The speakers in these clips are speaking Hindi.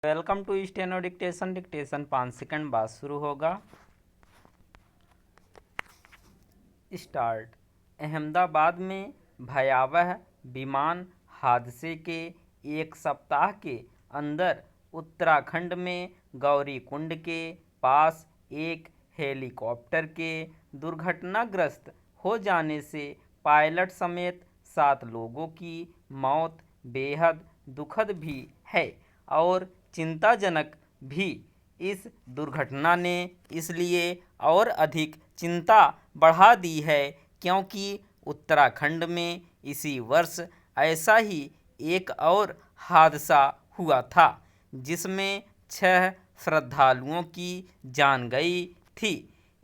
Welcome to steno dictation. Dictation 5 second बाद शुरू होगा। स्टार्ट। अहमदाबाद में भयावह विमान हादसे के एक सप्ताह के अंदर उत्तराखंड में गौरीकुंड के पास एक हेलीकॉप्टर के दुर्घटनाग्रस्त हो जाने से पायलट समेत 7 लोगों की मौत बेहद दुखद भी है और चिंताजनक भी। इस दुर्घटना ने इसलिए और अधिक चिंता बढ़ा दी है क्योंकि उत्तराखंड में इसी वर्ष ऐसा ही एक और हादसा हुआ था जिसमें 6 श्रद्धालुओं की जान गई थी।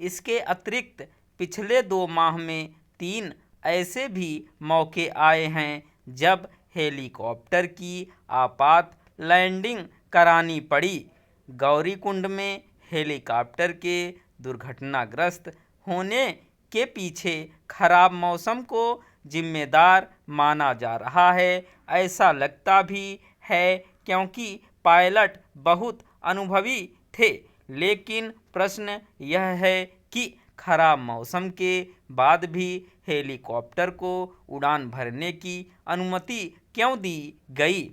इसके अतिरिक्त पिछले 2 माह में 3 ऐसे भी मौके आए हैं जब हेलीकॉप्टर की आपात लैंडिंग करानी पड़ी। गौरीकुंड में हेलीकॉप्टर के दुर्घटनाग्रस्त होने के पीछे खराब मौसम को जिम्मेदार माना जा रहा है। ऐसा लगता भी है क्योंकि पायलट बहुत अनुभवी थे, लेकिन प्रश्न यह है कि खराब मौसम के बाद भी हेलीकॉप्टर को उड़ान भरने की अनुमति क्यों दी गई?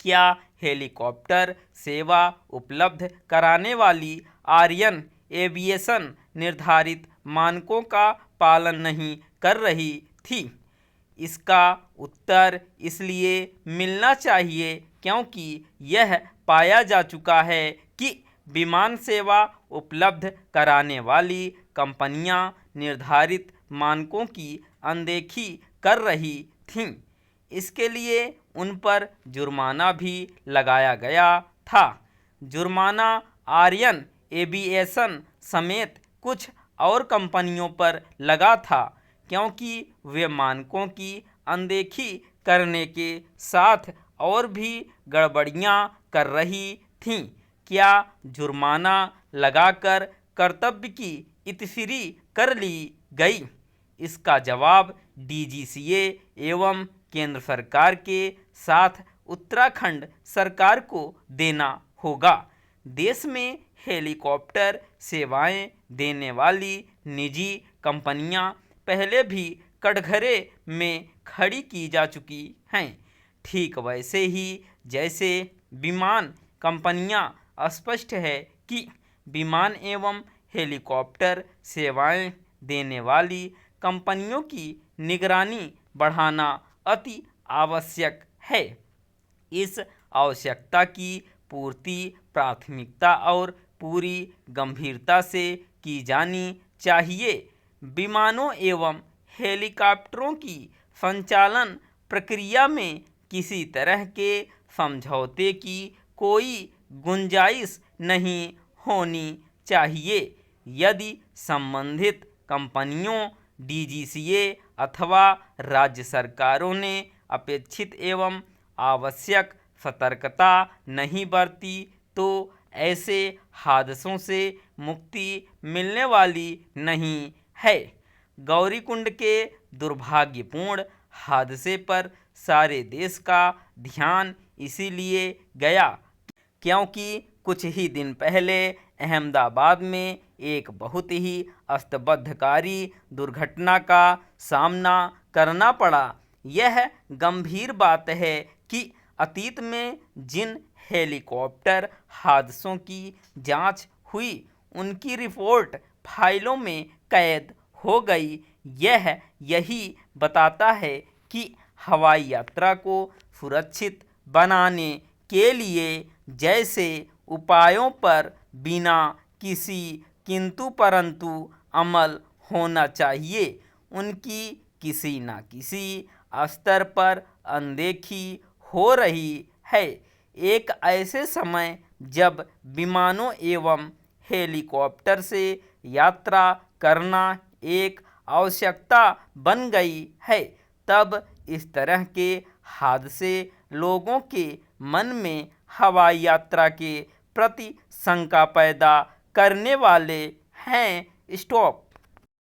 क्या हेलीकॉप्टर सेवा उपलब्ध कराने वाली आर्यन एविएशन निर्धारित मानकों का पालन नहीं कर रही थी? इसका उत्तर इसलिए मिलना चाहिए क्योंकि यह पाया जा चुका है कि विमान सेवा उपलब्ध कराने वाली कंपनियां निर्धारित मानकों की अनदेखी कर रही थीं। इसके लिए उन पर जुर्माना भी लगाया गया था। जुर्माना आर्यन एविएशन समेत कुछ और कंपनियों पर लगा था क्योंकि वे मानकों की अनदेखी करने के साथ और भी गड़बड़ियां कर रही थीं। क्या जुर्माना लगाकर कर्तव्य की इतफरी कर ली गई? इसका जवाब डीजीसीए एवं केंद्र सरकार के साथ उत्तराखंड सरकार को देना होगा। देश में हेलीकॉप्टर सेवाएं देने वाली निजी कंपनियां पहले भी कटघरे में खड़ी की जा चुकी हैं। ठीक वैसे ही जैसे विमान कंपनियां स्पष्ट है कि विमान एवं हेलीकॉप्टर सेवाएं देने वाली कंपनियों की निगरानी बढ़ाना अति आवश्यक है। इस आवश्यकता की पूर्ति प्राथमिकता और पूरी गंभीरता से की जानी चाहिए। विमानों एवं हेलीकॉप्टरों की संचालन प्रक्रिया में किसी तरह के समझौते की कोई गुंजाइश नहीं होनी चाहिए। यदि संबंधित कंपनियों, डीजीसीए अथवा राज्य सरकारों ने अपेक्षित एवं आवश्यक सतर्कता नहीं बरती तो ऐसे हादसों से मुक्ति मिलने वाली नहीं है। गौरीकुंड के दुर्भाग्यपूर्ण हादसे पर सारे देश का ध्यान इसीलिए गया क्योंकि कुछ ही दिन पहले अहमदाबाद में एक बहुत ही अस्तबद्धकारी दुर्घटना का सामना करना पड़ा। यह गंभीर बात है कि अतीत में जिन हेलीकॉप्टर हादसों की जांच हुई उनकी रिपोर्ट फाइलों में कैद हो गई। यह यही बताता है कि हवाई यात्रा को सुरक्षित बनाने के लिए जैसे उपायों पर बिना किसी किंतु परंतु अमल होना चाहिए, उनकी किसी न किसी स्तर पर अनदेखी हो रही है। एक ऐसे समय जब विमानों एवं हेलीकॉप्टर से यात्रा करना एक आवश्यकता बन गई है, तब इस तरह के हादसे लोगों के मन में हवाई यात्रा के प्रति शंका पैदा करने वाले हैं। स्टॉप।